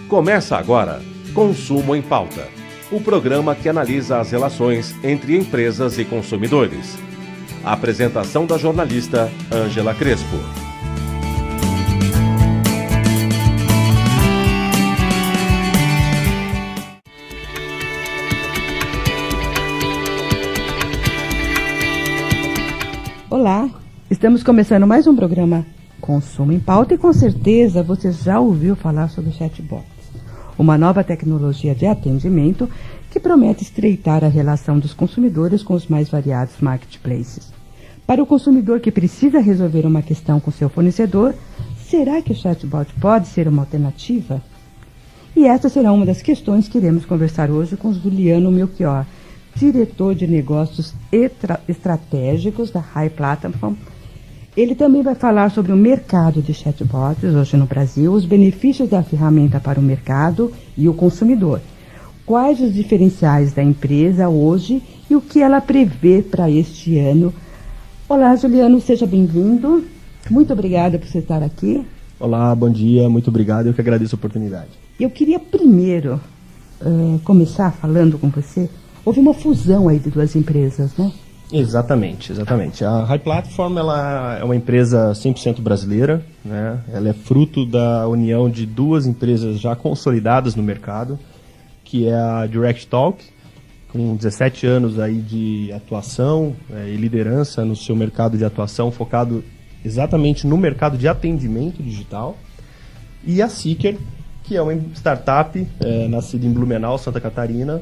Começa agora Consumo em Pauta, o programa que analisa as relações entre empresas e consumidores. A apresentação da jornalista Ângela Crespo. Olá, estamos começando mais um programa Consumo em Pauta e com certeza você já ouviu falar sobre o chatbot, uma nova tecnologia de atendimento que promete estreitar a relação dos consumidores com os mais variados marketplaces. Para o consumidor que precisa resolver uma questão com seu fornecedor, será que o chatbot pode ser uma alternativa? E essa será uma das questões que iremos conversar hoje com Juliano Melchior, diretor de negócios estratégicos da High Platform. Ele também vai falar sobre o mercado de chatbots hoje no Brasil, os benefícios da ferramenta para o mercado e o consumidor. Quais os diferenciais da empresa hoje e o que ela prevê para este ano. Olá, Juliano, seja bem-vindo. Muito obrigada por você estar aqui. Olá, bom dia, muito obrigado, eu que agradeço a oportunidade. Eu queria primeiro começar falando com você. Houve uma fusão aí de duas empresas, né? Exatamente. A High Platform ela é uma empresa 100% brasileira, né? Ela é fruto da união de duas empresas já consolidadas no mercado, que é a Direct Talk, com 17 anos aí de atuação e liderança no seu mercado de atuação, focado exatamente no mercado de atendimento digital, e a Seeker, que é uma startup nascida em Blumenau, Santa Catarina,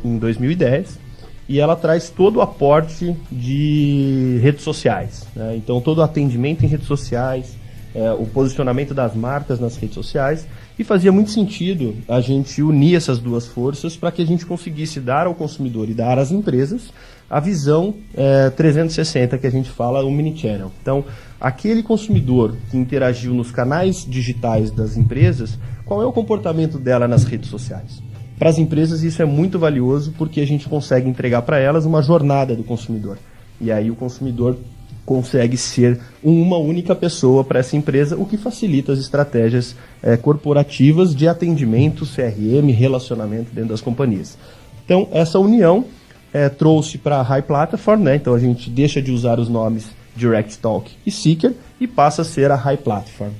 em 2010, e ela traz todo o aporte de redes sociais, né? Então todo o atendimento em redes sociais, o posicionamento das marcas nas redes sociais, e fazia muito sentido a gente unir essas duas forças para que a gente conseguisse dar ao consumidor e dar às empresas a visão 360 que a gente fala, o Omnichannel. Então, aquele consumidor que interagiu nos canais digitais das empresas, qual é o comportamento dela nas redes sociais? Para as empresas isso é muito valioso porque a gente consegue entregar para elas uma jornada do consumidor. E aí o consumidor consegue ser uma única pessoa para essa empresa, o que facilita as estratégias corporativas de atendimento, CRM, relacionamento dentro das companhias. Então essa união trouxe para a High Platform, né? Então a gente deixa de usar os nomes Direct Talk e Seeker e passa a ser a High Platform.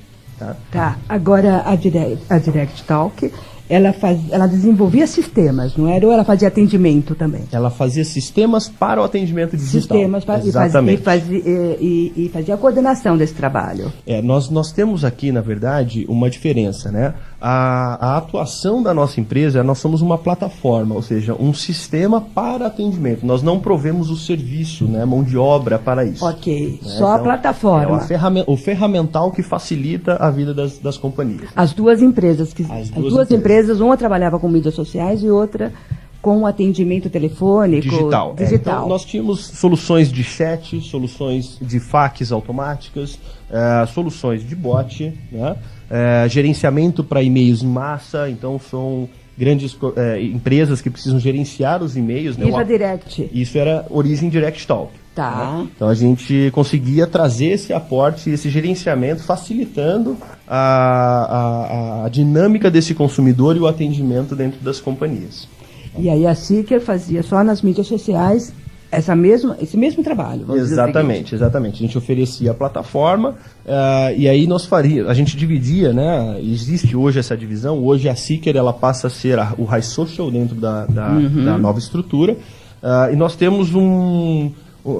Tá, agora a Direct Talk, ela desenvolvia sistemas, não era? Ou ela fazia atendimento também? Ela fazia sistemas para o atendimento digital. Sistemas para, e fazia a coordenação desse trabalho. Nós temos aqui, na verdade, uma diferença, né? A atuação da nossa empresa, nós somos uma plataforma, ou seja, um sistema para atendimento. Nós não provemos o serviço, né? Mão de obra para isso. Ok, né? Só então, a plataforma. O ferramental que facilita a vida das companhias. As duas empresas, uma trabalhava com mídias sociais e outra com atendimento telefônico. Digital. Então, nós tínhamos soluções de chat, soluções de fax automáticas, soluções de bot, né? Gerenciamento para e-mails em massa. Então, são grandes empresas que precisam gerenciar os e-mails. Isso é Direct. Isso era origem Direct Talk. Tá. Né? Então, a gente conseguia trazer esse aporte, esse gerenciamento, facilitando a dinâmica desse consumidor e o atendimento dentro das companhias. E aí a Seeker fazia só nas mídias sociais esse mesmo trabalho. Exatamente. A gente oferecia a plataforma e aí a gente dividia, né? Existe hoje essa divisão. Hoje a Seeker ela passa a ser o High Social dentro da nova estrutura. E nós temos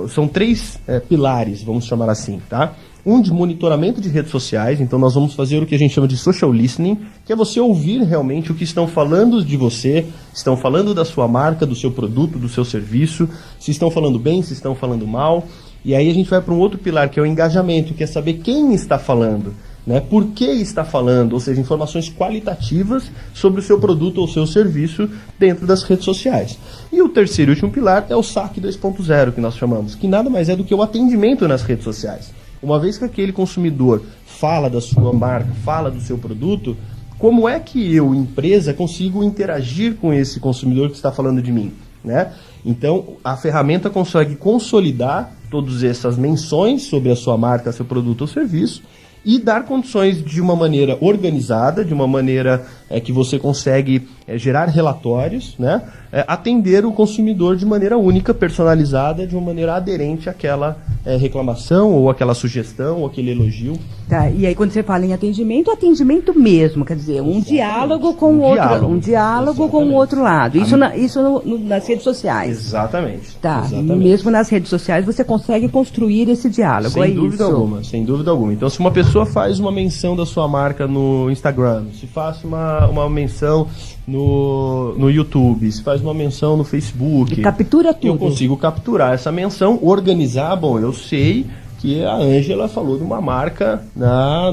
são três pilares, vamos chamar assim, tá? Um de monitoramento de redes sociais, então nós vamos fazer o que a gente chama de social listening, que é você ouvir realmente o que estão falando de você, estão falando da sua marca, do seu produto, do seu serviço, se estão falando bem, se estão falando mal. E aí a gente vai para um outro pilar, que é o engajamento, que é saber quem está falando, né? Por que está falando, ou seja, informações qualitativas sobre o seu produto ou seu serviço dentro das redes sociais. E o terceiro e último pilar é o SAC 2.0, que nós chamamos, que nada mais é do que o atendimento nas redes sociais. Uma vez que aquele consumidor fala da sua marca, fala do seu produto, como é que eu, empresa, consigo interagir com esse consumidor que está falando de mim, né? Então, a ferramenta consegue consolidar todas essas menções sobre a sua marca, seu produto ou serviço e dar condições de uma maneira organizada, de uma maneira que você consegue gerar relatórios, né? Atender o consumidor de maneira única, personalizada, de uma maneira aderente àquela reclamação, ou aquela sugestão, ou aquele elogio. Tá, e aí quando você fala em atendimento, atendimento mesmo, quer dizer, um diálogo com o outro, um diálogo com o outro lado. Isso, nas redes sociais. Exatamente. Tá, exatamente. E mesmo nas redes sociais você consegue construir esse diálogo, sem dúvida alguma, sem dúvida alguma. Então, se uma pessoa faz uma menção da sua marca no Instagram, se faz uma menção no YouTube, se faz uma menção no Facebook, e captura tudo. Eu consigo capturar essa menção, organizar. Bom, eu sei que a Ângela falou de uma marca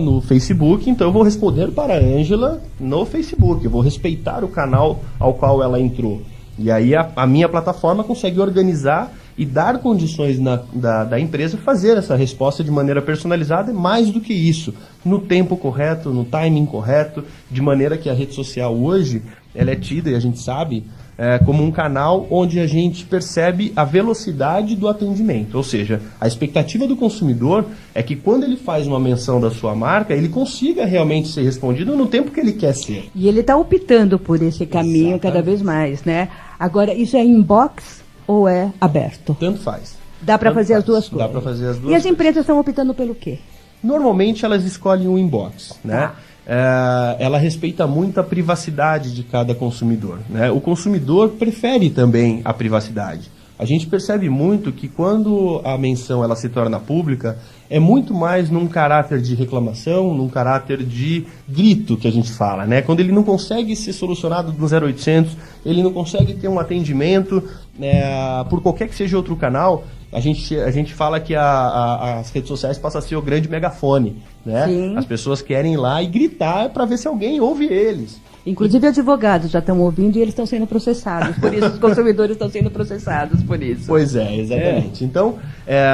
no Facebook, então eu vou responder para a Ângela no Facebook, eu vou respeitar o canal ao qual ela entrou. E aí a minha plataforma consegue organizar e dar condições da empresa fazer essa resposta de maneira personalizada, e mais do que isso, no tempo correto, no timing correto, de maneira que a rede social hoje, ela é tida, e a gente sabe, como um canal onde a gente percebe a velocidade do atendimento. Ou seja, a expectativa do consumidor é que quando ele faz uma menção da sua marca, ele consiga realmente ser respondido no tempo que ele quer ser. E ele está optando por esse caminho cada vez mais, né? Agora, isso é inbox ou é aberto? Tanto faz. Dá para fazer as duas coisas. Dá para fazer as duas. E as empresas estão optando pelo quê? Normalmente elas escolhem um inbox, né? Ela respeita muito a privacidade de cada consumidor, né? O consumidor prefere também a privacidade. A gente percebe muito que quando a menção ela se torna pública, é muito mais num caráter de reclamação, num caráter de grito que a gente fala, né? Quando ele não consegue ser solucionado no 0800, ele não consegue ter um atendimento por qualquer que seja outro canal, a gente fala que as redes sociais passam a ser o grande megafone, né? Sim. As pessoas querem ir lá e gritar para ver se alguém ouve eles. Inclusive advogados já estão ouvindo e eles estão sendo processados por isso, os consumidores estão sendo processados por isso. Pois é, exatamente. Então,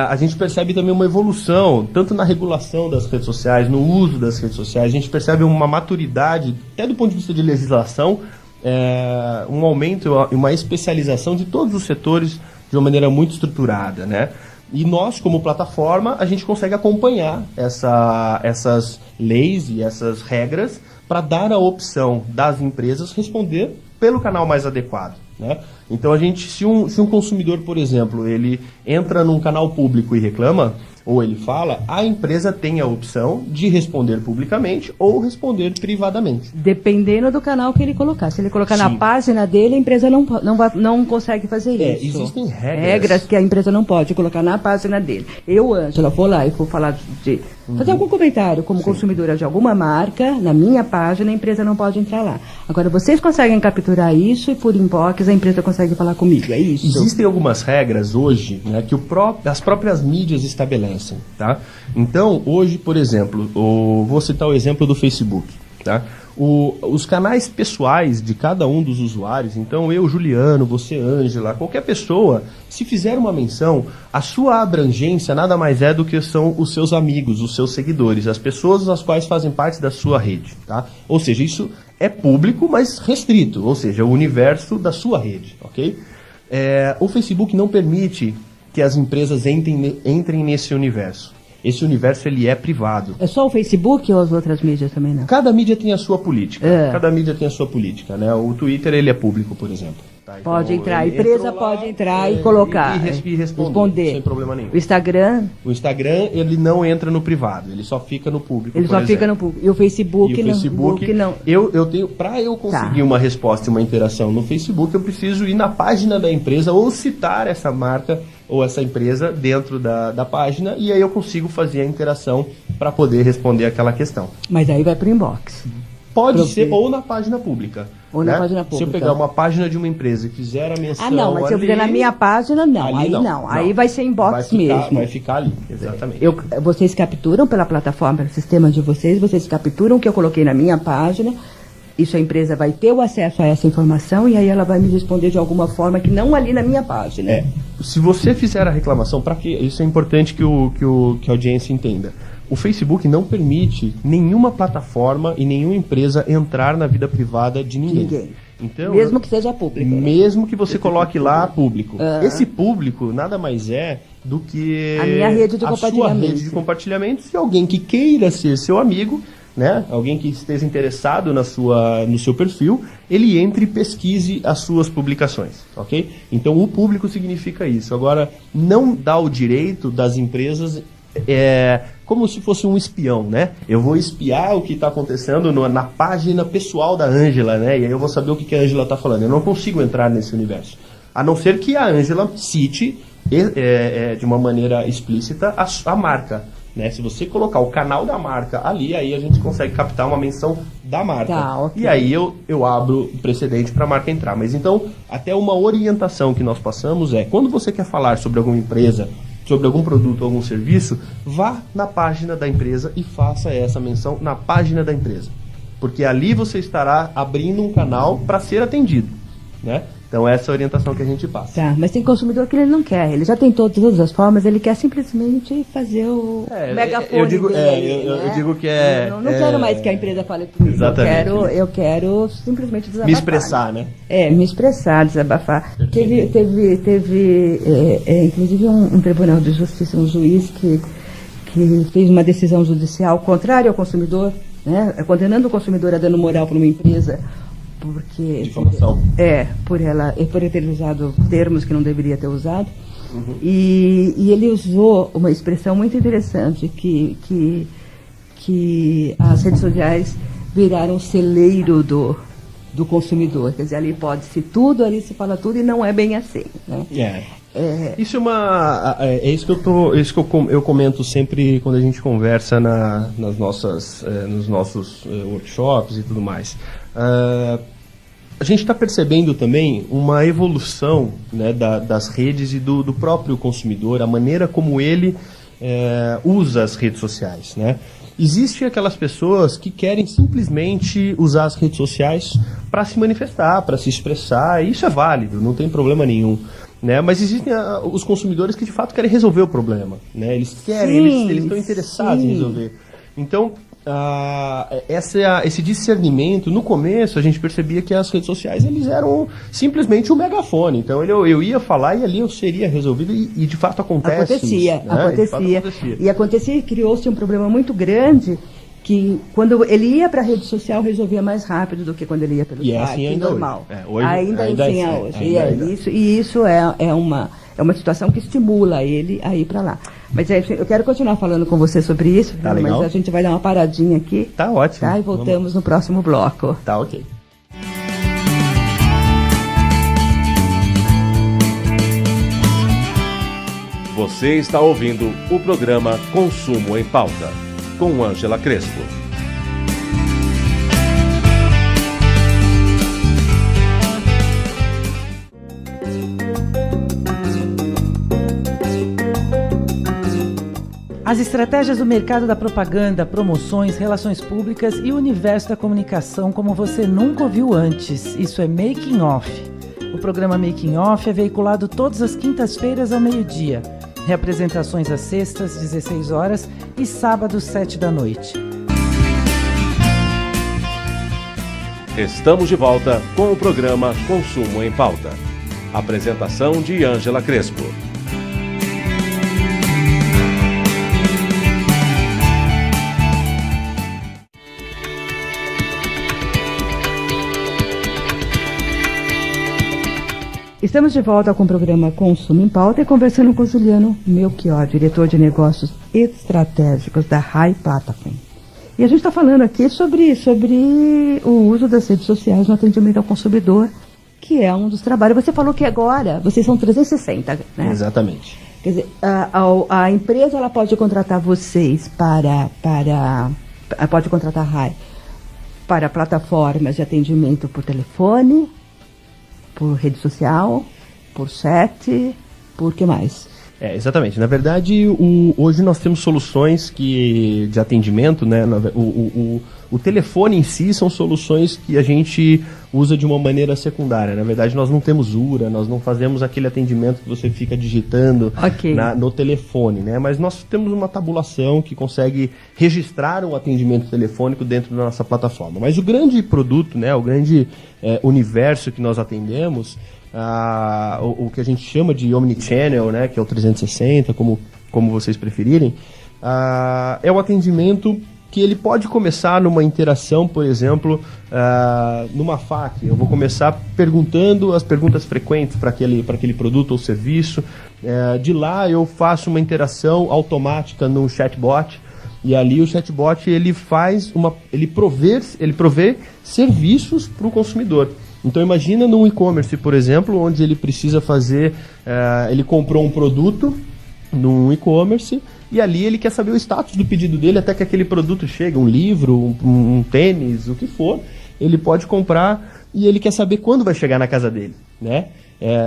a gente percebe também uma evolução, tanto na regulação das redes sociais, no uso das redes sociais, a gente percebe uma maturidade, até do ponto de vista de legislação, um aumento e uma especialização de todos os setores de uma maneira muito estruturada, né? E nós, como plataforma, a gente consegue acompanhar essas leis e essas regras para dar a opção das empresas responder pelo canal mais adequado, né? Então, se um consumidor, por exemplo, ele entra num canal público e reclama, ou ele fala, a empresa tem a opção de responder publicamente ou responder privadamente. Dependendo do canal que ele colocar. Se ele colocar Sim. na página dele, a empresa não consegue fazer isso. Existem regras que a empresa não pode colocar na página dele. Eu, Ângela, vou lá e vou falar fazer algum comentário como Sim. consumidora de alguma marca, na minha página, a empresa não pode entrar lá. Agora, vocês conseguem capturar isso e por inbox a empresa consegue falar comigo, é isso? Existem algumas regras hoje, né, que as próprias mídias estabelecem. Tá? Então, hoje, por exemplo, vou citar o exemplo do Facebook. Tá? Os canais pessoais de cada um dos usuários, então eu, Juliano, você, Ângela, qualquer pessoa, se fizer uma menção, a sua abrangência nada mais é do que são os seus amigos, os seus seguidores, as pessoas as quais fazem parte da sua rede. Tá? Ou seja, isso é público, mas restrito, ou seja, o universo da sua rede. Okay? O Facebook não permite que as empresas entrem nesse universo. Esse universo, ele é privado. É só o Facebook ou as outras mídias também, não? Cada mídia tem a sua política. Cada mídia tem a sua política, né? O Twitter, ele é público, por exemplo. Tá? Então, pode entrar, a empresa pode entrar e colocar. E responder. Sem problema nenhum. O Instagram? O Instagram, ele não entra no privado, ele só fica no público. Ele só fica no público. E o Facebook, não. Para eu conseguir uma resposta e uma interação no Facebook, eu preciso ir na página da empresa ou citar essa marca ou essa empresa dentro da página, e aí eu consigo fazer a interação para poder responder aquela questão. Mas aí vai para o inbox. Pode ser ou na página pública. Ou na página pública. Se eu pegar uma página de uma empresa e fizer a menção mas se eu fizer na minha página, não. Aí não. Aí vai ser inbox mesmo. Vai ficar ali, exatamente. Vocês capturam pela plataforma, pelo sistema de vocês capturam o que eu coloquei na minha página. Isso a empresa vai ter o acesso a essa informação e aí ela vai me responder de alguma forma que não ali na minha página. Se você fizer a reclamação, para que isso é importante que a audiência entenda. O Facebook não permite nenhuma plataforma e nenhuma empresa entrar na vida privada de ninguém. Então, mesmo que seja público. Mesmo que você coloque lá público. Esse público nada mais é do que a minha rede de sua rede de compartilhamentos e alguém que queira ser seu amigo, né? Alguém que esteja interessado no seu perfil, ele entre e pesquise as suas publicações, ok? Então o público significa isso. Agora, não dá o direito das empresas como se fosse um espião, né? Eu vou espiar o que está acontecendo na página pessoal da Ângela, né? E aí eu vou saber o que a Ângela está falando. Eu não consigo entrar nesse universo. A não ser que a Ângela cite de uma maneira explícita a marca. Né? Se você colocar o canal da marca ali, aí a gente consegue captar uma menção da marca. Tá, okay. E aí eu abro o precedente para a marca entrar. Mas então, até uma orientação que nós passamos quando você quer falar sobre alguma empresa, sobre algum produto ou algum serviço, vá na página da empresa e faça essa menção na página da empresa. Porque ali você estará abrindo um canal para ser atendido, né? Então essa é a orientação que a gente passa. Tá, mas tem consumidor que ele não quer, ele já tentou de todas as formas, ele quer simplesmente fazer o megafone eu digo, dele, eu digo que não quero mais que a empresa fale comigo. Exatamente. Eu quero simplesmente desabafar. Me expressar, né? Me expressar, desabafar. Teve inclusive um tribunal de justiça, um juiz que fez uma decisão judicial contrária ao consumidor, né, condenando o consumidor a dano moral para uma empresa, porque difamação. Por ele ter usado termos que não deveria ter usado. E ele usou uma expressão muito interessante, que as redes sociais viraram celeiro do consumidor. Quer dizer, ali pode-se tudo, ali se fala tudo, e não é bem assim, né? Isso é isso que eu comento sempre quando a gente conversa nos nossos workshops e tudo mais. A gente está percebendo também uma evolução, né, das redes e do próprio consumidor, a maneira como ele usa as redes sociais, né? Existem aquelas pessoas que querem simplesmente usar as redes sociais para se manifestar, para se expressar, e isso é válido, não tem problema nenhum. Né? Mas existem os consumidores que de fato querem resolver o problema, né? Eles querem, eles estão interessados em resolver. Então, esse discernimento, no começo a gente percebia que as redes sociais eles eram simplesmente um megafone. Então eu ia falar e ali eu seria resolvido e de fato acontece. Acontecia e criou-se um problema muito grande, que quando ele ia para a rede social resolvia mais rápido do que quando ele ia pelo site, assim normal. Hoje. Ainda hoje. Isso é uma situação que estimula ele a ir para lá. Mas eu quero continuar falando com você sobre isso, tá, mas a gente vai dar uma paradinha aqui. Tá ótimo. Tá? E voltamos no próximo bloco. Tá, ok. Você está ouvindo o programa Consumo em Pauta, com Ângela Crespo. As estratégias do mercado da propaganda, promoções, relações públicas e o universo da comunicação como você nunca ouviu antes. Isso é Making Off. O programa Making Off é veiculado todas as quintas-feiras ao meio-dia. Reapresentações às sextas, 16 horas e sábados, 7 da noite. Estamos de volta com o programa Consumo em Pauta. Apresentação de Ângela Crespo. Estamos de volta com o programa Consumo em Pauta e conversando com o Juliano Melchior, diretor de negócios estratégicos da High Platform. E a gente está falando aqui sobre o uso das redes sociais no atendimento ao consumidor, que é um dos trabalhos. Você falou que agora vocês são 360, né? Exatamente. Quer dizer, a empresa ela pode contratar vocês pode contratar a High para plataformas de atendimento por telefone, por rede social, por chat, por que mais? Exatamente. Na verdade, hoje nós temos soluções de atendimento, né? O O telefone em si são soluções que a gente usa de uma maneira secundária. Na verdade, nós não temos URA, nós não fazemos aquele atendimento que você fica digitando no telefone, né? Mas nós temos uma tabulação que consegue registrar um atendimento telefônico dentro da nossa plataforma. Mas o grande produto, né, o grande universo que nós atendemos, o que a gente chama de Omnichannel, né, que é o 360, como vocês preferirem, é o atendimento que ele pode começar numa interação, por exemplo, numa FAQ. Eu vou começar perguntando as perguntas frequentes para aquele produto ou serviço. De lá eu faço uma interação automática no chatbot, e ali o chatbot ele provê serviços para o consumidor. Então imagina num e-commerce, por exemplo, onde ele precisa fazer, ele comprou um produto num e-commerce, e ali ele quer saber o status do pedido dele até que aquele produto chegue, um livro, um tênis, o que for, ele pode comprar e ele quer saber quando vai chegar na casa dele, né?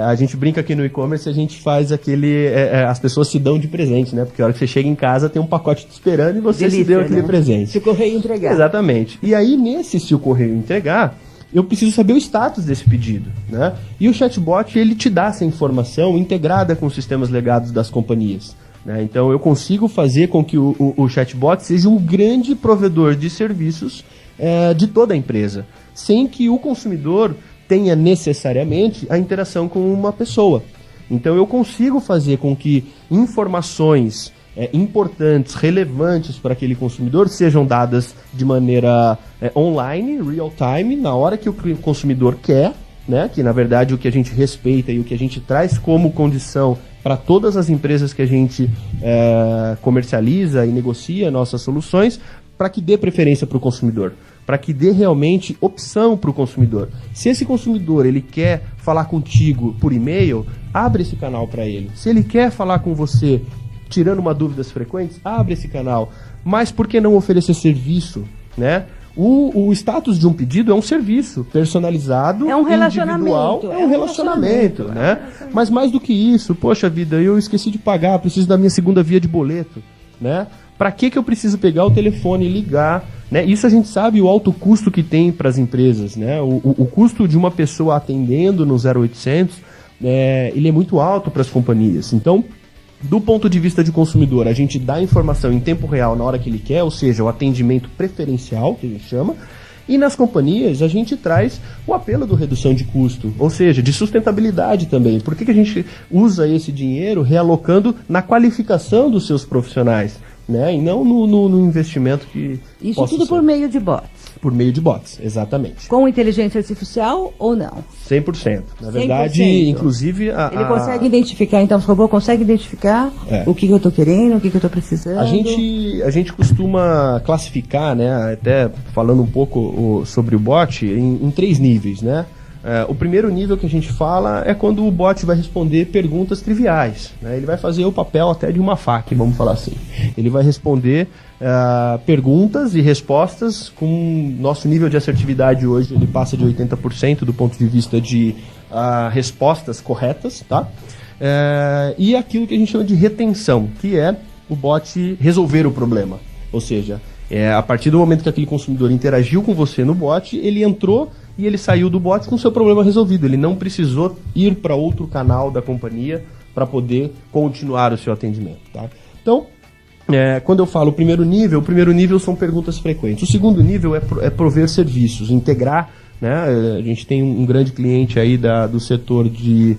A gente brinca aqui no e-commerce, a gente faz as pessoas se dão de presente, né? Porque a hora que você chega em casa tem um pacote te esperando e você se deu aquele presente. Se o correio entregar. Exatamente. E aí se o correio entregar, eu preciso saber o status desse pedido, né? E o chatbot, ele te dá essa informação integrada com os sistemas legados das companhias, né? Então eu consigo fazer com que o chatbot seja um grande provedor de serviços de toda a empresa, sem que o consumidor tenha necessariamente a interação com uma pessoa. Então eu consigo fazer com que informações importantes, relevantes para aquele consumidor sejam dadas de maneira online, real time, na hora que o consumidor quer, né? Que na verdade o que a gente respeita e o que a gente traz como condição para todas as empresas que a gente comercializa e negocia nossas soluções, para que dê preferência para o consumidor, para que dê realmente opção para o consumidor. Se esse consumidor ele quer falar contigo por e-mail, abre esse canal para ele. Se ele quer falar com você tirando uma dúvidas frequentes, abre esse canal. Mas por que não oferecer serviço, né? O status de um pedido é um serviço personalizado, individual, é um relacionamento, né? Mas mais do que isso, poxa vida, eu esqueci de pagar, preciso da minha segunda via de boleto, né? Para que eu preciso pegar o telefone e ligar, né? Isso a gente sabe o alto custo que tem para as empresas, né? O custo de uma pessoa atendendo no 0800, ele é muito alto para as companhias. Então, do ponto de vista de consumidor, a gente dá informação em tempo real na hora que ele quer, ou seja, o atendimento preferencial, que a gente chama, e nas companhias a gente traz o apelo do redução de custo, ou seja, de sustentabilidade também. Por que a gente usa esse dinheiro realocando na qualificação dos seus profissionais, né? E não no investimento que isso tudo ser. Por meio de bots. Por meio de bots, exatamente. Com inteligência artificial ou não? 100%. Na verdade, 100%. Inclusive... Ele consegue identificar, então, o robô consegue identificar o que eu estou querendo, o que eu estou precisando? A gente costuma classificar, né, até falando um pouco sobre o bot, em 3 níveis, né? O primeiro nível que a gente fala é quando o bot vai responder perguntas triviais, né? Ele vai fazer o papel até de uma FAQ, vamos falar assim. Ele vai responder perguntas e respostas com nosso nível de assertividade hoje, ele passa de 80% do ponto de vista de respostas corretas, tá? E aquilo que a gente chama de retenção, que é o bot resolver o problema. Ou seja, a partir do momento que aquele consumidor interagiu com você no bot, ele entrou e ele saiu do bot com o seu problema resolvido. Ele não precisou ir para outro canal da companhia para poder continuar o seu atendimento, tá? Então, quando eu falo o primeiro nível são perguntas frequentes. O segundo nível é prover serviços, integrar, né? A gente tem um grande cliente aí do setor de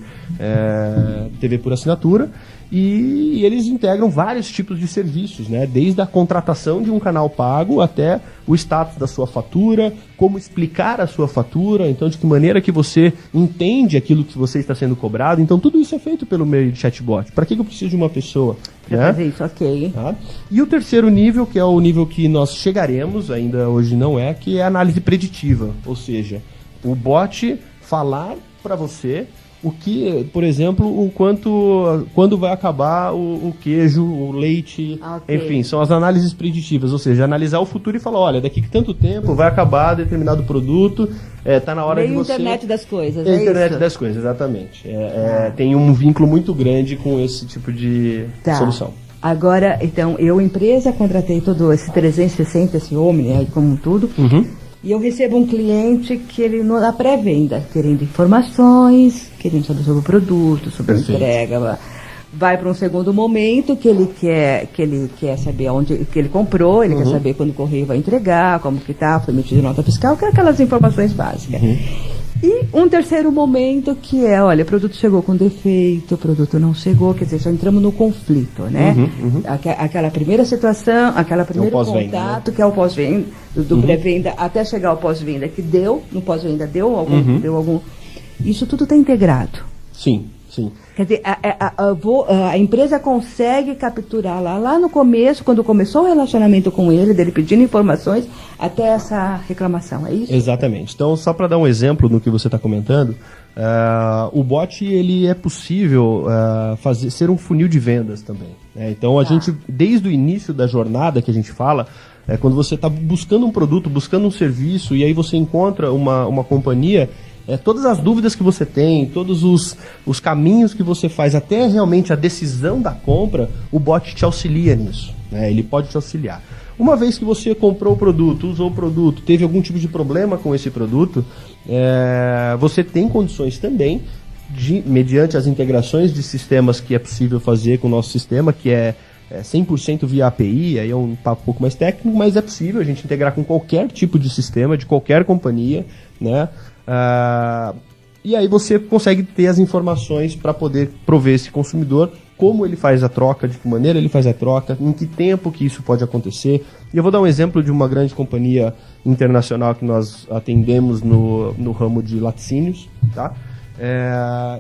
TV por assinatura, e eles integram vários tipos de serviços, né? Desde a contratação de um canal pago até o status da sua fatura, como explicar a sua fatura, então de que maneira que você entende aquilo que você está sendo cobrado. Então tudo isso é feito pelo meio de chatbot. Para que eu preciso de uma pessoa? Para fazer isso, ok. Tá? E o terceiro nível, que é o nível que nós chegaremos, ainda hoje não que é a análise preditiva, ou seja, o bot falar para você o que, por exemplo, quando vai acabar o queijo, o leite, enfim, são as análises preditivas, ou seja, analisar o futuro e falar, olha, daqui a tanto tempo vai acabar determinado produto, tá na hora de você... internet das coisas, internet das coisas, exatamente. Tem um vínculo muito grande com esse tipo de solução. Agora, então, eu, empresa, contratei todo esse 360, esse Omni, aí como tudo, e eu recebo um cliente que ele, na pré-venda, querendo informações, querendo saber sobre o produto, sobre a entrega, vai para um segundo momento que ele quer saber onde que ele comprou, ele quer saber quando o correio vai entregar, como que tá, foi emitido nota fiscal, que é aquelas informações básicas. E um terceiro momento que é, olha, o produto chegou com defeito, o produto não chegou, quer dizer, já entramos no conflito, né? Aquela primeira situação, aquele primeiro contato, né? Que é o pós-venda, do pré-venda até chegar ao pós-venda, que no pós-venda deu algum... Isso tudo está integrado. Sim. Quer dizer, a empresa consegue capturar lá no começo, quando começou o relacionamento com ele, dele pedindo informações, até essa reclamação, é isso? Exatamente. Então, só para dar um exemplo no que você está comentando, o bot, ele é possível ser um funil de vendas também, né? Então, a gente, desde o início da jornada que a gente fala, quando você está buscando um produto, buscando um serviço, e aí você encontra uma companhia... todas as dúvidas que você tem, todos os caminhos que você faz até realmente a decisão da compra, o bot te auxilia nisso, né? Ele pode te auxiliar. Uma vez que você comprou o produto, usou o produto, teve algum tipo de problema com esse produto, você tem condições também, mediante as integrações de sistemas que é possível fazer com o nosso sistema, que é 100% via API, aí é um papo um pouco mais técnico, mas é possível a gente integrar com qualquer tipo de sistema, de qualquer companhia, né? E aí você consegue ter as informações para poder prover esse consumidor como ele faz a troca, de que maneira ele faz a troca, em que tempo que isso pode acontecer. E eu vou dar um exemplo de uma grande companhia internacional que nós atendemos no ramo de laticínios, tá?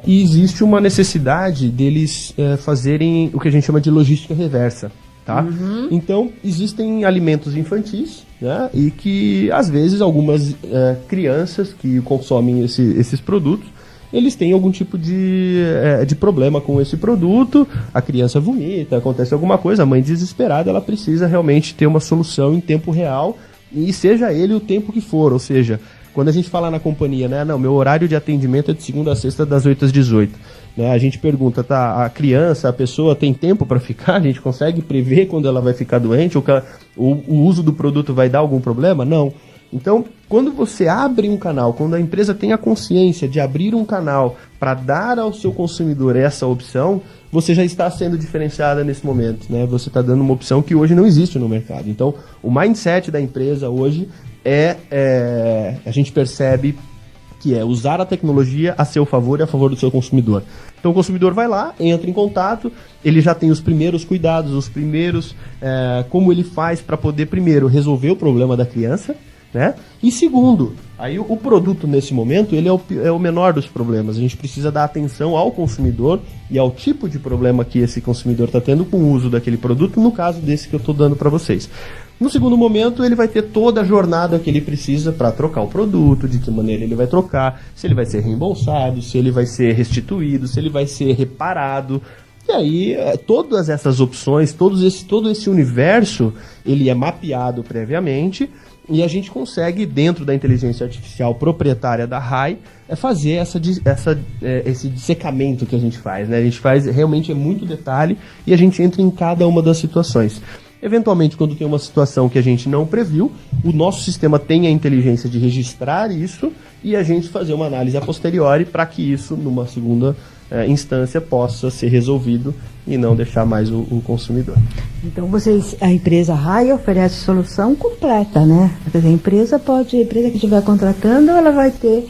E existe uma necessidade deles fazerem o que a gente chama de logística reversa, tá? Então, existem alimentos infantis, né? E que, às vezes, algumas crianças que consomem esses produtos, eles têm algum tipo de problema com esse produto, a criança vomita, acontece alguma coisa, a mãe desesperada, ela precisa realmente ter uma solução em tempo real, e seja ele o tempo que for, ou seja, quando a gente fala na companhia, né, não, meu horário de atendimento é de segunda a sexta, das 8 às 18. Né, a gente pergunta, tá, a criança, a pessoa tem tempo para ficar? A gente consegue prever quando ela vai ficar doente? Ou o uso do produto vai dar algum problema? Não. Então, quando você abre um canal, quando a empresa tem a consciência de abrir um canal para dar ao seu consumidor essa opção, você já está sendo diferenciada nesse momento, né? Você está dando uma opção que hoje não existe no mercado. Então, o mindset da empresa hoje a gente percebe que é usar a tecnologia a seu favor e a favor do seu consumidor. Então o consumidor vai lá, entra em contato, ele já tem os primeiros cuidados, os primeiros como ele faz para poder, primeiro, resolver o problema da criança, né? E segundo, aí o produto nesse momento ele é o menor dos problemas. A gente precisa dar atenção ao consumidor e ao tipo de problema que esse consumidor está tendo com o uso daquele produto, no caso desse que eu estou dando para vocês. No segundo momento, ele vai ter toda a jornada que ele precisa para trocar o produto, de que maneira ele vai trocar, se ele vai ser reembolsado, se ele vai ser restituído, se ele vai ser reparado. E aí, todas essas opções, todo esse universo, ele é mapeado previamente e a gente consegue, dentro da inteligência artificial proprietária da RAI, fazer esse dissecamento que a gente faz, né? A gente faz, realmente é muito detalhe e a gente entra em cada uma das situações. Eventualmente, quando tem uma situação que a gente não previu, o nosso sistema tem a inteligência de registrar isso e a gente fazer uma análise a posteriori para que isso, numa segunda instância, possa ser resolvido e não deixar mais o consumidor. Então, a empresa RAI oferece solução completa, né? Quer dizer, a empresa que estiver contratando, ela vai ter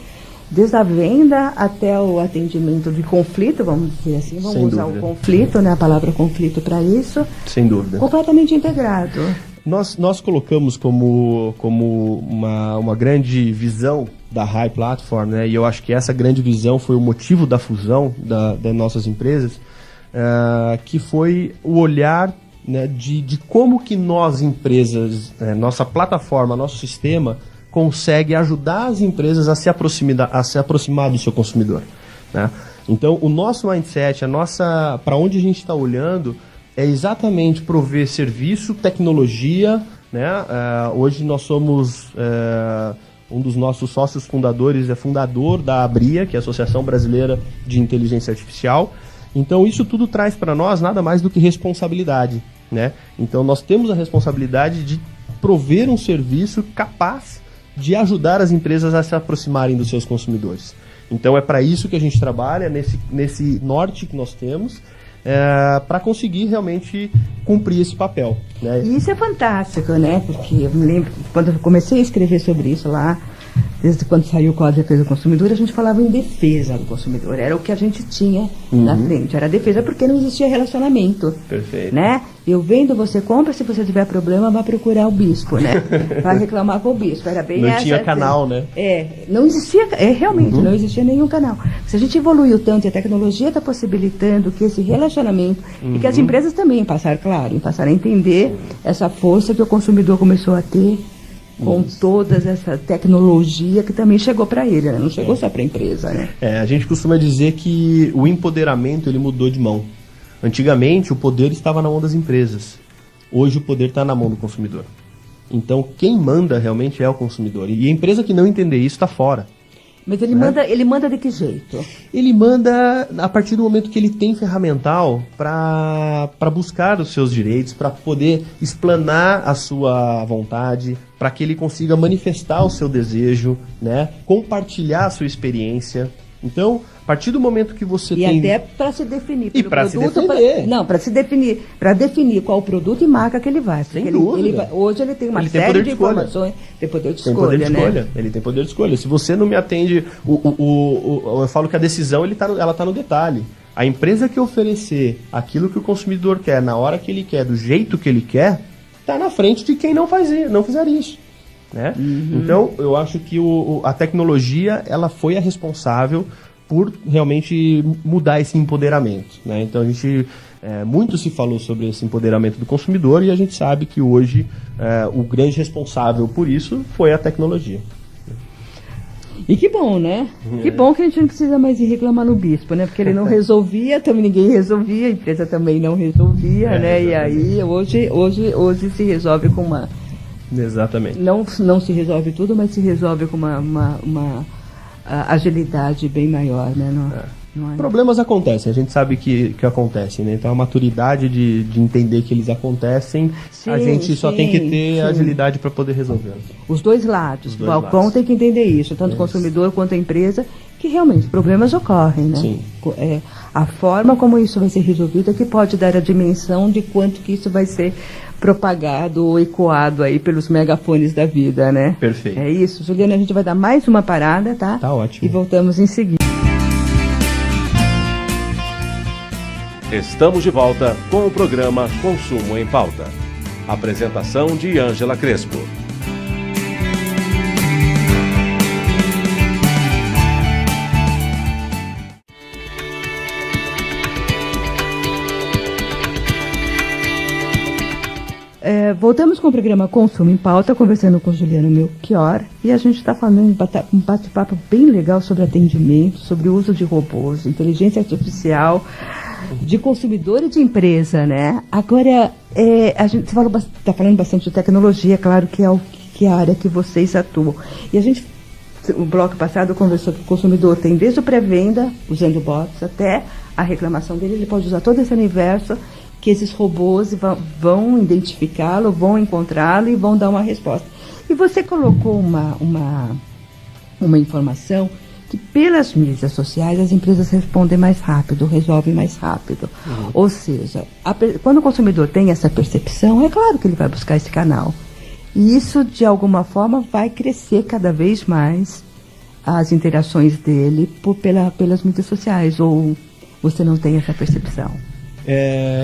desde a venda até o atendimento de conflito, vamos dizer assim, vamos usar o conflito, né, a palavra conflito para isso. Sem dúvida. Completamente integrado. Nós colocamos como uma grande visão da RAI Platform, né, e eu acho que essa grande visão foi o motivo da fusão das nossas empresas, que foi o olhar, né, de como que nós, empresas, nossa plataforma, nosso sistema, consegue ajudar as empresas a se aproximar do seu consumidor, né? Então, o nosso mindset, para onde a gente está olhando, é exatamente prover serviço, tecnologia, né? Hoje nós somos, um dos nossos sócios fundadores é fundador da ABRIA, que é a Associação Brasileira de Inteligência Artificial, Então isso tudo traz para nós nada mais do que responsabilidade, né? Então nós temos a responsabilidade de prover um serviço capaz de ajudar as empresas a se aproximarem dos seus consumidores. Então é para isso que a gente trabalha, nesse norte que nós temos, para conseguir realmente cumprir esse papel, né? E isso é fantástico, né? Porque eu me lembro, quando eu comecei a escrever sobre isso lá, desde quando saiu o Código de Defesa do Consumidor, a gente falava em defesa do consumidor. Era o que a gente tinha na frente. Era defesa porque não existia relacionamento. Perfeito. Né? Eu vendo, você compra, se você tiver problema, vai procurar o bispo, né? Vai reclamar com o bispo. Era bem não tinha canal, né? Não existia, realmente, não existia nenhum canal. Se a gente evoluiu tanto e a tecnologia está possibilitando que esse relacionamento, e que as empresas também passaram a entender essa força que o consumidor começou a ter, com toda essa tecnologia que também chegou para ele, né? Não chegou só para a empresa, né? A gente costuma dizer que o empoderamento ele mudou de mão. Antigamente o poder estava na mão das empresas. Hoje o poder está na mão do consumidor. Então quem manda realmente é o consumidor. E a empresa que não entender isso está fora. Mas ele manda de que jeito? Ele manda a partir do momento que ele tem ferramental para buscar os seus direitos, para poder explanar a sua vontade, para que ele consiga manifestar o seu desejo, né? Compartilhar a sua experiência. Então, a partir do momento que você tem... E até para se definir pelo produto... Para definir qual o produto e marca que ele vai. Sem dúvida. Hoje ele tem uma série de informações. Tem poder de escolha, né? Ele tem poder de escolha. Se você não me atende... eu falo que a decisão ela tá no detalhe. A empresa que oferecer aquilo que o consumidor quer, na hora que ele quer, do jeito que ele quer, está na frente de quem não fizer isso. Né? Então, eu acho que a tecnologia ela foi a responsável por realmente mudar esse empoderamento. Né? Então, a gente muito se falou sobre esse empoderamento do consumidor e a gente sabe que hoje o grande responsável por isso foi a tecnologia. E que bom, né? Que bom que a gente não precisa mais ir reclamar no bispo, né? Porque ele não resolvia, também ninguém resolvia, a empresa também não resolvia, né? Exatamente. E aí, hoje se resolve com uma... Exatamente. Não se resolve tudo, mas se resolve com uma agilidade bem maior, né? Não é? Problemas acontecem, a gente sabe que acontecem, né? Então a maturidade de entender que eles acontecem, a gente só tem que ter agilidade para poder resolvê-los. Os dois lados. O balcão tem que entender isso, tanto o consumidor quanto a empresa, que realmente problemas ocorrem, né? Sim. A forma como isso vai ser resolvido é que pode dar a dimensão de quanto que isso vai ser propagado ou ecoado aí pelos megafones da vida, né? Perfeito. É isso. Juliana, a gente vai dar mais uma parada, tá? Tá ótimo. E voltamos em seguida. Estamos de volta com o programa Consumo em Pauta. Apresentação de Ângela Crespo. Voltamos com o programa Consumo em Pauta, conversando com Juliano Melchior, e a gente está falando um bate-papo bem legal sobre atendimento, sobre o uso de robôs, inteligência artificial, de consumidor e de empresa, né? Agora, a gente está falando bastante de tecnologia, claro que é a área que vocês atuam. E o bloco passado conversou que o consumidor tem desde o pré-venda, usando bots, até a reclamação dele, ele pode usar todo esse universo que esses robôs vão identificá-lo, vão encontrá-lo e vão dar uma resposta. E você colocou uma informação que pelas mídias sociais as empresas respondem mais rápido, resolvem mais rápido. Ou seja, quando o consumidor tem essa percepção, é claro que ele vai buscar esse canal. E isso, de alguma forma, vai crescer cada vez mais as interações dele pelas mídias sociais. Ou você não tem essa percepção?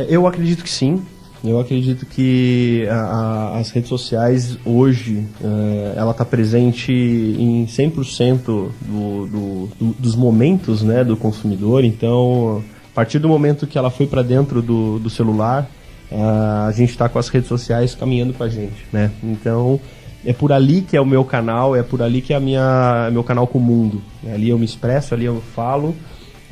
Eu acredito que sim. Eu acredito que as redes sociais hoje, ela está presente em 100% dos momentos, né, do consumidor. Então, a partir do momento que ela foi para dentro do celular, a gente está com as redes sociais caminhando com a gente, né? Então, é por ali que é o meu canal, é por ali que é meu canal com o mundo. Ali eu me expresso, ali eu falo.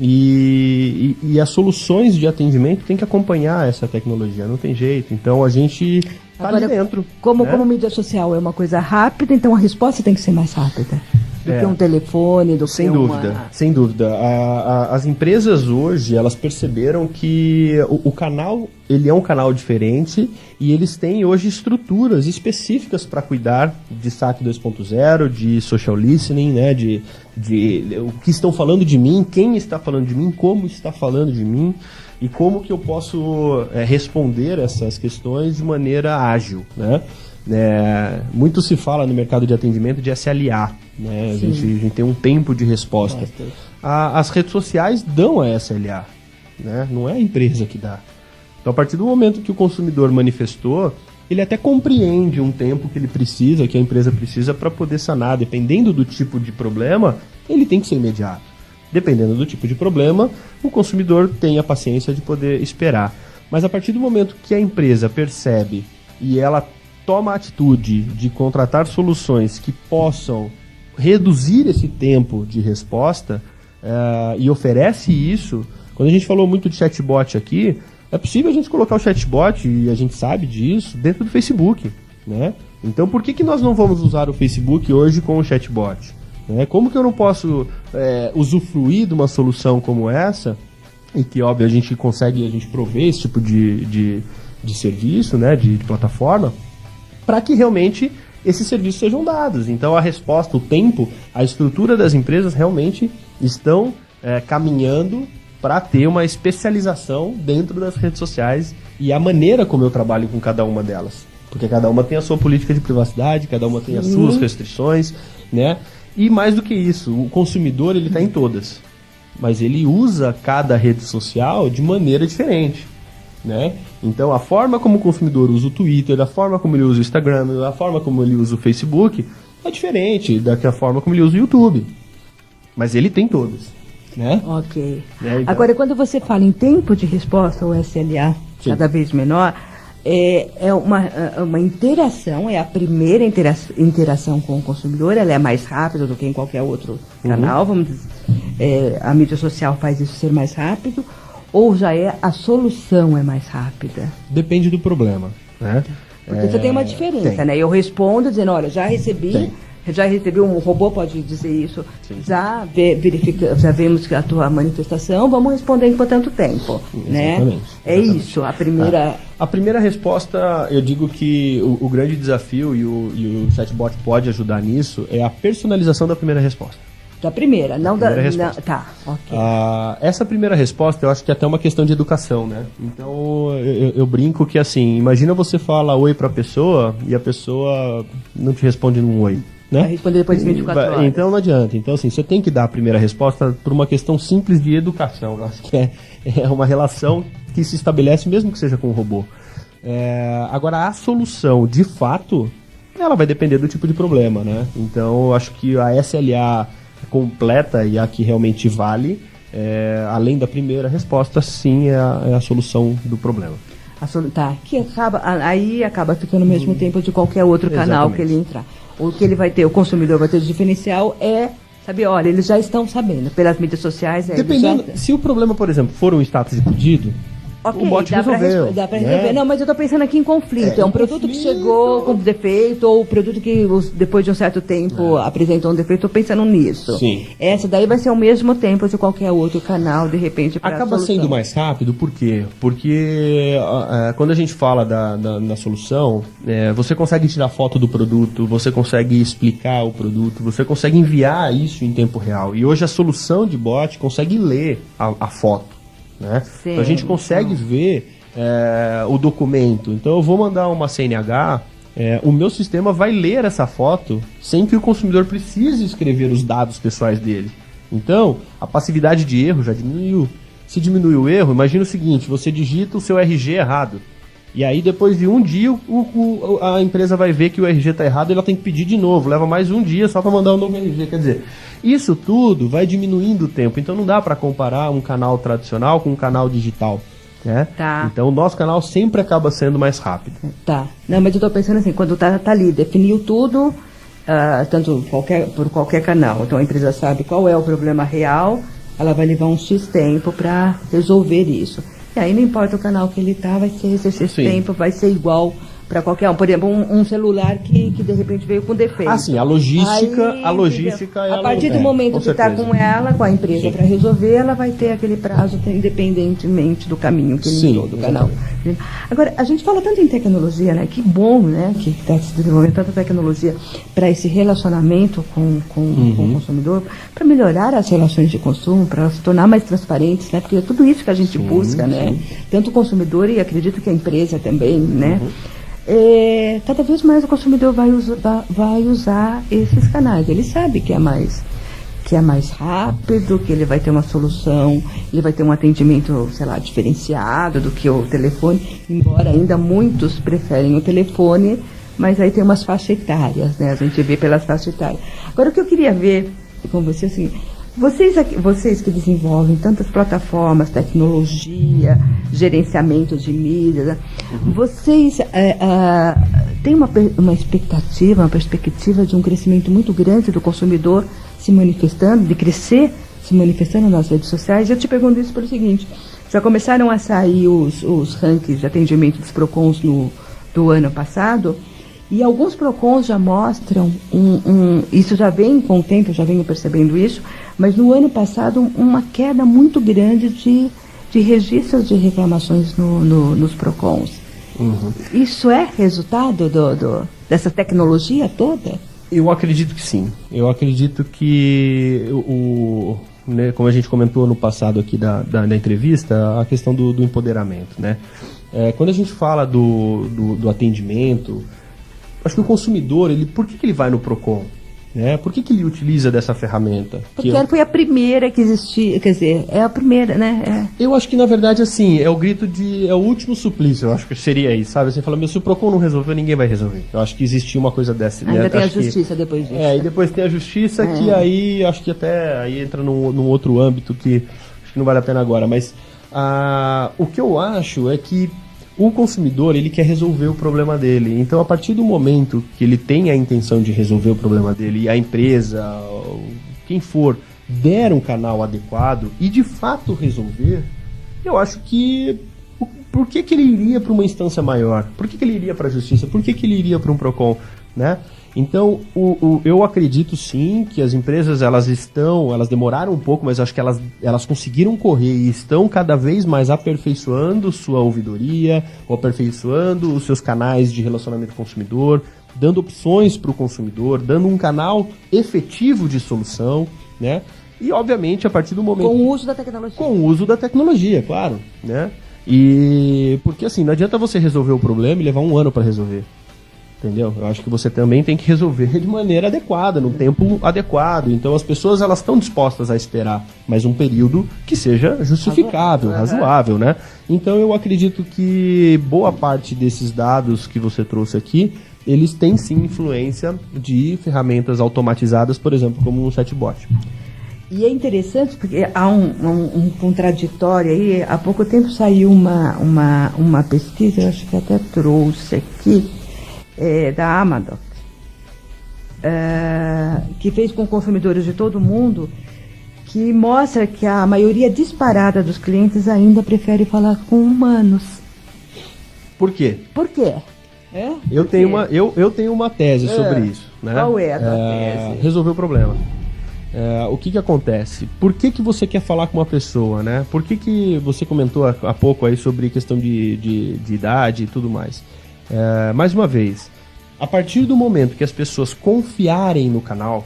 E as soluções de atendimento tem que acompanhar essa tecnologia, não tem jeito. Então a gente está ali dentro. Como mídia social é uma coisa rápida, então a resposta tem que ser mais rápida. do que um telefone, do sem que dúvida, sem dúvida. As empresas hoje, elas perceberam que o canal, ele é um canal diferente e eles têm hoje estruturas específicas para cuidar de SAC 2.0, de social listening, né, de o que estão falando de mim, quem está falando de mim, como está falando de mim e como que eu posso responder essas questões de maneira ágil, né? Muito se fala no mercado de atendimento de SLA, né? A gente tem um tempo de resposta. As redes sociais dão a SLA, né? Não é a empresa que dá. Então, a partir do momento que o consumidor manifestou, ele até compreende um tempo que ele precisa, que a empresa precisa para poder sanar. Dependendo do tipo de problema, ele tem que ser imediato. Dependendo do tipo de problema, o consumidor tem a paciência de poder esperar. Mas a partir do momento que a empresa percebe e ela toma a atitude de contratar soluções que possam reduzir esse tempo de resposta e oferece isso, quando a gente falou muito de chatbot aqui, é possível a gente colocar o chatbot, e a gente sabe disso, dentro do Facebook, né? Então por que nós não vamos usar o Facebook hoje com o chatbot? Como que eu não posso usufruir de uma solução como essa, e que óbvio a gente provê esse tipo de serviço, né, de plataforma, para que realmente esses serviços sejam dados. Então a resposta, o tempo, a estrutura das empresas realmente estão caminhando para ter uma especialização dentro das redes sociais e a maneira como eu trabalho com cada uma delas. Porque cada uma tem a sua política de privacidade, cada uma tem as suas restrições, né? E mais do que isso, o consumidor ele está em todas, mas ele usa cada rede social de maneira diferente, né? Então a forma como o consumidor usa o Twitter, a forma como ele usa o Instagram, a forma como ele usa o Facebook é diferente da forma como ele usa o YouTube, mas ele tem todas, né? Ok. Então... Agora, quando você fala em tempo de resposta, ou SLA, cada vez menor, é uma interação, é a primeira interação com o consumidor, ela é mais rápida do que em qualquer outro canal, vamos dizer, a mídia social faz isso ser mais rápido, ou já a solução é mais rápida? Depende do problema, né? Porque você tem uma diferença, né? Eu respondo dizendo, olha, já recebi, um robô pode dizer isso, já vemos a tua manifestação, vamos responder em quanto tempo, né? Exatamente. Isso, a primeira... A primeira resposta, eu digo que o grande desafio, e o chatbot pode ajudar nisso, é a personalização da primeira resposta. Da primeira, não da... resposta. Tá, ok. Essa primeira resposta, eu acho que é até uma questão de educação, né? Então, eu brinco que, assim, imagina você fala oi pra pessoa e a pessoa não te responde num oi, né? Vai responder depois de 24 horas. Então, não adianta. Então, assim, você tem que dar a primeira resposta por uma questão simples de educação. Eu acho que é uma relação que se estabelece mesmo que seja com o robô. Agora, a solução, de fato, ela vai depender do tipo de problema, né? Então, eu acho que a SLA completa e a que realmente vale, além da primeira resposta, sim, é a solução do problema. Que acaba ficando ao mesmo tempo de qualquer outro canal que ele entrar. O que ele vai ter, o consumidor vai ter de diferencial sabe, olha, eles já estão sabendo, pelas mídias sociais... Dependendo, se o problema, por exemplo, for um status de pedido, o bot resolveu. Dá pra resolver. Não, mas eu tô pensando aqui em conflito. É um produto que chegou com defeito, ou produto que depois de um certo tempo apresentou um defeito. Tô pensando nisso. Sim. Essa daí vai ser ao mesmo tempo de qualquer outro canal, de repente, para acaba sendo mais rápido, por quê? Porque quando a gente fala da solução, você consegue tirar foto do produto, você consegue explicar o produto, você consegue enviar isso em tempo real. E hoje a solução de bot consegue ler a foto. Né? Então a gente consegue ver o documento. Então eu vou mandar uma CNH, o meu sistema vai ler essa foto sem que o consumidor precise escrever os dados pessoais dele. Então a passividade de erro já diminuiu. Se diminui o erro, imagina o seguinte: você digita o seu RG errado, e aí depois de um dia a empresa vai ver que o RG está errado e ela tem que pedir de novo, leva mais um dia só para mandar um novo RG. Quer dizer, isso tudo vai diminuindo o tempo, então não dá para comparar um canal tradicional com um canal digital, né? Tá. Então o nosso canal sempre acaba sendo mais rápido. Tá. Não, mas eu estou pensando assim, quando tá ali, definiu tudo, tanto por qualquer canal, então a empresa sabe qual é o problema real, ela vai levar um X tempo para resolver isso. E aí não importa o canal que ele tá, vai ser esse tempo, vai ser igual para qualquer um. Por exemplo, um celular que de repente veio com defeito. Ah, sim, a logística a partir do momento que está com ela, com a empresa para resolver, ela vai ter aquele prazo independentemente do caminho que ele entrou, do canal. Agora, a gente fala tanto em tecnologia, né? Que bom, né? Que está se desenvolvendo tanta tecnologia para esse relacionamento com o consumidor, para melhorar as relações de consumo, para se tornar mais transparentes, né? Porque é tudo isso que a gente busca, né? Tanto o consumidor e acredito que a empresa também, né? Cada vez mais o consumidor vai usar esses canais. Ele sabe que é mais rápido, que ele vai ter uma solução, ele vai ter um atendimento, sei lá, diferenciado do que o telefone, embora ainda muitos preferem o telefone, mas aí tem umas faixas etárias, né? A gente vê pelas faixas etárias. Agora, o que eu queria ver com você, assim, vocês que desenvolvem tantas plataformas, tecnologia, gerenciamento de mídia, né? Vocês têm uma expectativa, uma perspectiva de um crescimento muito grande do consumidor se manifestando, de crescer se manifestando nas redes sociais? Eu te pergunto isso pelo seguinte: já começaram a sair os rankings de atendimento dos PROCONs do ano passado, e alguns PROCONs já mostram, isso já vem com o tempo, eu já venho percebendo isso, mas no ano passado uma queda muito grande de registros de reclamações nos PROCONs. Isso é resultado dessa tecnologia toda? Eu acredito que sim. Eu acredito que, né, como a gente comentou no passado aqui da entrevista, a questão do empoderamento, né? Quando a gente fala do atendimento, acho que o consumidor, por que ele vai no PROCON? Né? Por que ele utiliza dessa ferramenta? Porque foi a primeira que existia, quer dizer, é a primeira, né? Eu acho que, na verdade, assim, é o último suplício, eu acho que seria isso, sabe? Você fala, se o PROCON não resolveu, ninguém vai resolver. Eu acho que existia uma coisa dessa. Ainda tem a justiça depois disso. E depois tem a justiça, que aí, acho que até aí entra num outro âmbito que acho que não vale a pena agora, mas o que eu acho é que o consumidor, ele quer resolver o problema dele. Então, a partir do momento que ele tem a intenção de resolver o problema dele, e a empresa, quem for, der um canal adequado e de fato resolver, eu acho que por que ele iria para uma instância maior? Por que ele iria para a justiça? Por que ele iria para um PROCON? Né? Então, eu acredito sim que as empresas elas demoraram um pouco, mas acho que elas conseguiram correr e estão cada vez mais aperfeiçoando sua ouvidoria, ou aperfeiçoando os seus canais de relacionamento com o consumidor, dando opções para o consumidor, dando um canal efetivo de solução, né? E, obviamente, a partir do momento... Com o uso da tecnologia. Com o uso da tecnologia, claro, né? E porque, assim, não adianta você resolver o problema e levar um ano para resolver. Entendeu? Eu acho que você também tem que resolver de maneira adequada, num tempo adequado. Então as pessoas elas estão dispostas a esperar mais um período que seja justificável, razoável, né? Então eu acredito que boa parte desses dados que você trouxe aqui, eles têm sim influência de ferramentas automatizadas, por exemplo, como um chatbot. E é interessante porque há um contraditório aí. Há pouco tempo saiu uma pesquisa, eu acho que até trouxe aqui, da Amadoc, que fez com consumidores de todo mundo, que mostra que a maioria disparada dos clientes ainda prefere falar com humanos. Por quê? Por quê? Eu tenho uma tese sobre isso. Né? Qual é a tua tese? Resolver o problema. O que acontece? Por que você quer falar com uma pessoa, né? Por que você comentou há pouco aí sobre questão de idade e tudo mais? Mais uma vez, a partir do momento que as pessoas confiarem no canal,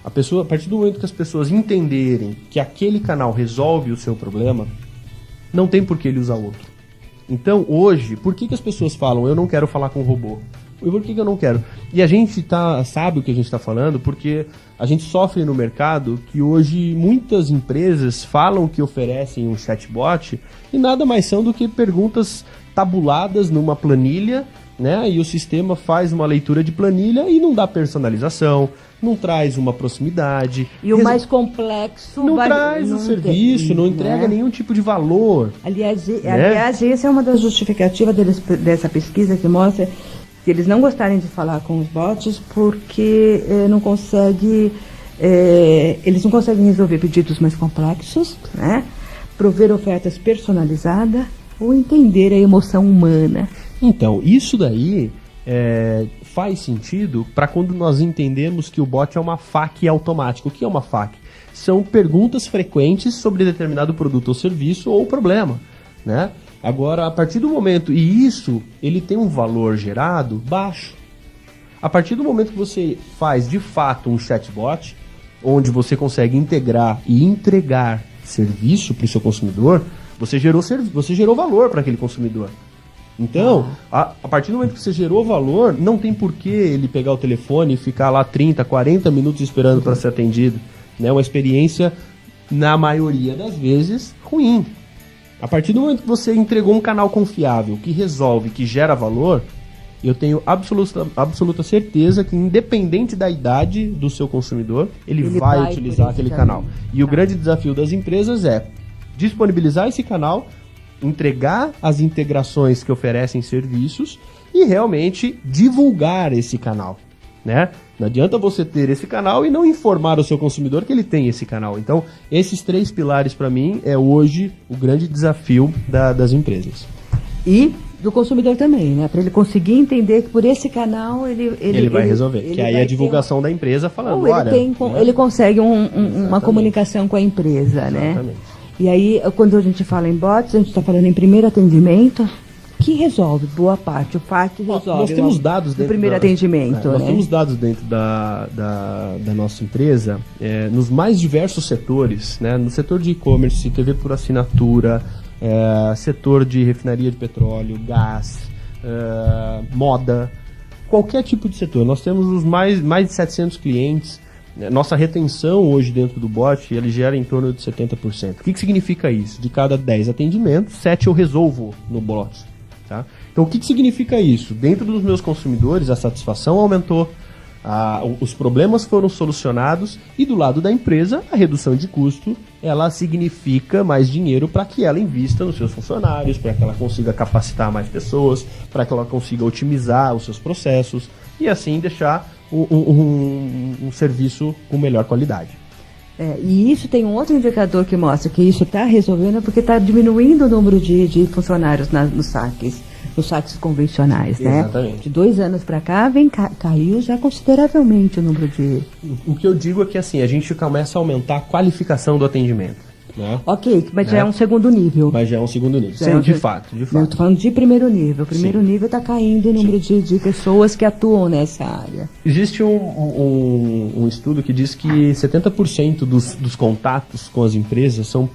a partir do momento que as pessoas entenderem que aquele canal resolve o seu problema, não tem por que ele usar outro. Então, hoje, por que as pessoas falam, eu não quero falar com o robô? E por que eu não quero? E a gente sabe o que a gente está falando, porque a gente sofre no mercado que hoje muitas empresas falam que oferecem um chatbot e nada mais são do que perguntas tabuladas numa planilha, né? E o sistema faz uma leitura de planilha e não dá personalização, não traz uma proximidade. E o mais complexo... Não traz o serviço, não entrega nenhum tipo de valor. Aliás, essa é uma das justificativas dessa pesquisa que mostra que eles não gostarem de falar com os bots porque eles não conseguem resolver pedidos mais complexos, né? Prover ofertas personalizadas ou entender a emoção humana. Então, isso daí faz sentido para quando nós entendemos que o bot é uma FAQ automática. O que é uma FAQ? São perguntas frequentes sobre determinado produto ou serviço ou problema, né? Agora, a partir do momento, e isso, ele tem um valor gerado baixo. A partir do momento que você faz, de fato, um chatbot, onde você consegue integrar e entregar serviço para o seu consumidor, você gerou valor para aquele consumidor. Então, a partir do momento que você gerou valor, não tem por que ele pegar o telefone e ficar lá 30, 40 minutos esperando para ser atendido. É uma experiência, na maioria das vezes, ruim. A partir do momento que você entregou um canal confiável, que resolve, que gera valor, eu tenho absoluta certeza que, independente da idade do seu consumidor, ele vai utilizar aquele canal. E o grande desafio das empresas é disponibilizar esse canal, entregar as integrações que oferecem serviços e realmente divulgar esse canal, né? Não adianta você ter esse canal e não informar o seu consumidor que ele tem esse canal. Então, esses 3 pilares, para mim, é hoje o grande desafio das empresas. E do consumidor também, né? Para ele conseguir entender que por esse canal ele vai resolver. Que aí é a divulgação da empresa falando, ele consegue uma comunicação com a empresa, né? E aí, quando a gente fala em bots, a gente está falando em primeiro atendimento, que resolve boa parte. O FAQ resolve. Nós temos dados dentro do primeiro atendimento. Nós temos dados dentro da nossa empresa, nos mais diversos setores, né? No setor de e-commerce, TV por assinatura, setor de refinaria de petróleo, gás, moda, qualquer tipo de setor. Nós temos os mais de 700 clientes. Nossa retenção hoje dentro do bot, ele gera em torno de 70%. O que significa isso? De cada 10 atendimentos, 7 eu resolvo no bot. Tá? Então, o que significa isso? Dentro dos meus consumidores, a satisfação aumentou, os problemas foram solucionados e do lado da empresa, a redução de custo, ela significa mais dinheiro para que ela invista nos seus funcionários, para que ela consiga capacitar mais pessoas, para que ela consiga otimizar os seus processos e assim deixar um serviço com melhor qualidade. E isso tem um outro indicador que mostra que isso está resolvendo, porque está diminuindo o número de funcionários nos saques convencionais, né? Exatamente. De 2 anos para cá, caiu já consideravelmente o número de... O que eu digo é que assim, a gente começa a aumentar a qualificação do atendimento. Né? Ok, mas já é um segundo nível. Mas já é um segundo nível. Sim, de fato. Eu estou falando de primeiro nível. O primeiro nível está caindo o número de pessoas que atuam nessa área. Existe um estudo que diz que 70% dos contatos com as empresas são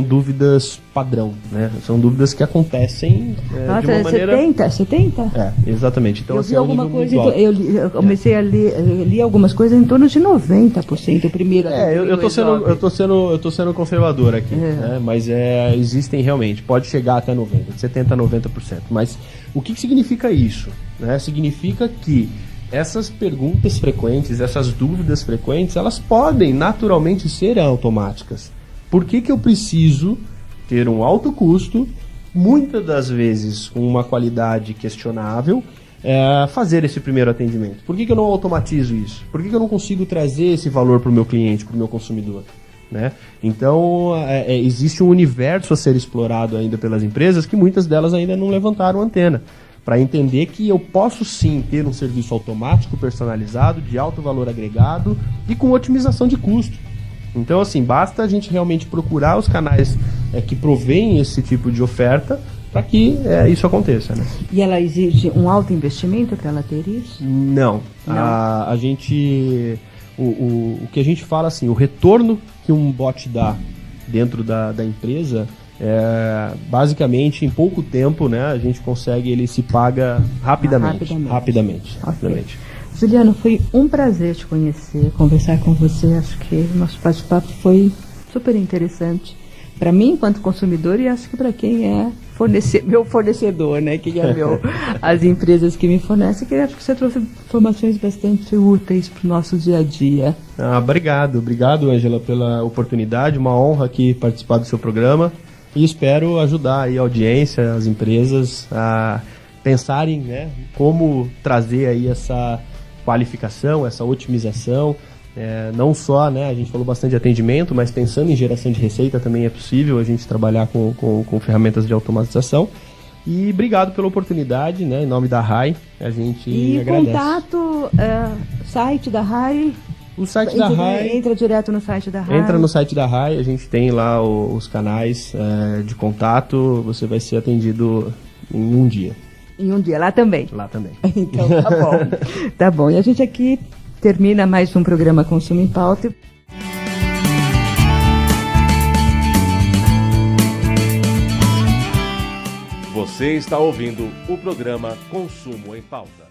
dúvidas padrão, né? São dúvidas que acontecem de uma maneira... 70? Exatamente. Então, eu vi alguma coisa, eu comecei a li algumas coisas em torno de 90% o primeiro. Eu tô sendo conservador aqui, né? Mas existem realmente, pode chegar até 90%, de 70% a 90%. Mas o que significa isso? Né? Significa que essas perguntas frequentes, essas dúvidas frequentes, elas podem naturalmente ser automáticas. Por que eu preciso ter um alto custo, muitas das vezes com uma qualidade questionável, fazer esse primeiro atendimento? Por que eu não automatizo isso? Por que eu não consigo trazer esse valor para o meu cliente, para o meu consumidor? Né? Então, existe um universo a ser explorado ainda pelas empresas que muitas delas ainda não levantaram antena, para entender que eu posso sim ter um serviço automático, personalizado, de alto valor agregado e com otimização de custo. Então, assim, basta a gente realmente procurar os canais que provêm esse tipo de oferta para que isso aconteça, né? E ela exige um alto investimento para ela ter isso? Não. A gente... O que a gente fala, assim, o retorno que um bot dá dentro da empresa, basicamente, em pouco tempo, né, a gente consegue, ele se paga rapidamente. Juliano, foi um prazer te conhecer, conversar com você. Acho que o nosso bate-papo foi super interessante para mim, enquanto consumidor, e acho que para quem é meu fornecedor, né? Quem é as empresas que me fornecem, que acho que você trouxe informações bastante úteis para o nosso dia a dia. Obrigado, Ângela, pela oportunidade. Uma honra aqui participar do seu programa e espero ajudar aí a audiência, as empresas a pensarem, né, como trazer aí essa qualificação, essa otimização, não só, né, a gente falou bastante de atendimento, mas pensando em geração de receita também é possível a gente trabalhar com ferramentas de automatização E obrigado pela oportunidade, né? Em nome da RAI, a gente agradece. E contato, site da RAI... O site da RAI... Entra direto no site da RAI. Entra no site da RAI, a gente tem lá os canais de contato, você vai ser atendido em um dia. Em um dia, lá também? Lá também. Então tá bom. Tá bom, e a gente aqui termina mais um programa Consumo em Pauta. Você está ouvindo o programa Consumo em Pauta.